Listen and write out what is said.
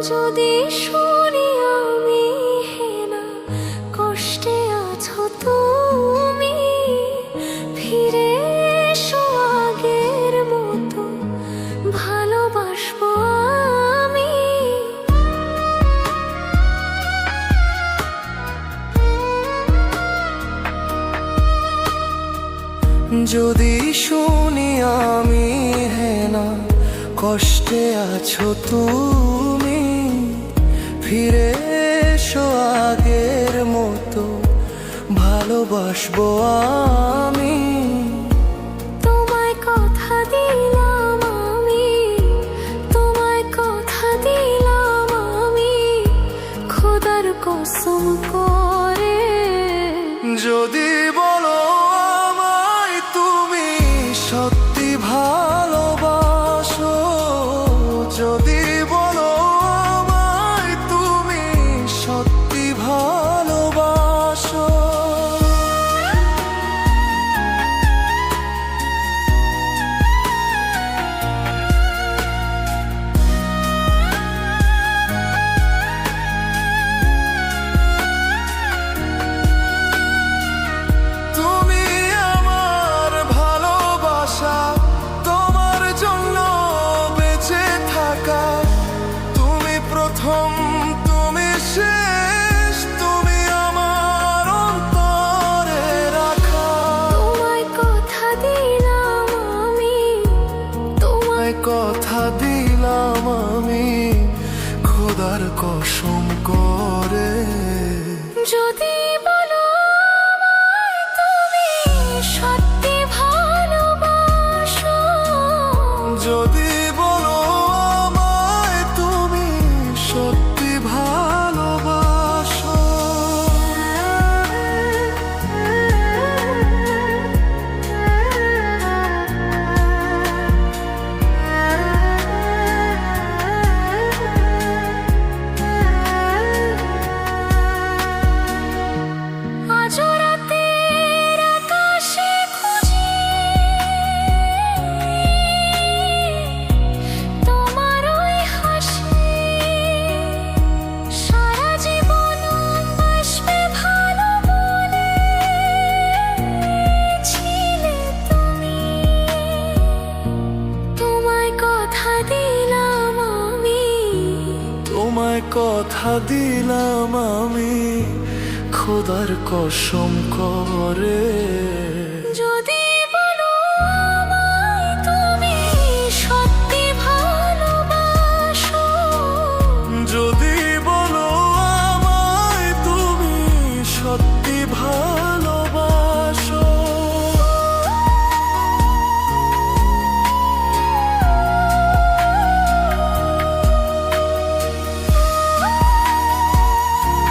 যদি শুনি আমি হেনা কষ্টে আছো তুমি, ফিরে এসো আগের মতো ভালোবাসবো আমি। যদি শুনি আমি হেনা কষ্টে আছো তুমি, ফিরে এসো আগের মতো ভালোবাসবো আমি। তোমায় কথা দিলাম আমি, তোমায় কথা দিলাম আমি, খোদার কসম করে। যদি বলো আমায় তুমি সত্যি ভালোবাসো, যদি বলো আমায় তুমি সত্যি ভালোবাসো, তুমি আমার ভালোবাসা, তোমার জন্য বেঁচে থাকা, তুমি প্রথম তুমি শেষ, তুমি আমার অন্তরে রাখা। তোমায় কথা দিলাম আমি, তোমায় কথা দিলাম আমি খোদার কসম করে। যদি বলো আমায় তুমি সত্যি ভালোবাসো, যদি বলো আমায় তুমি সত্যি ভালোবাসো, আজ রাতের আকাশে খুঁজি তোমার ওই হাসি, সারা জীবন বাসবে ভালো বলেছিলে তুমি। তোমায় কথা দিলাম আমি, তোমায় কথা দিলাম আমি খোদার কসম করে।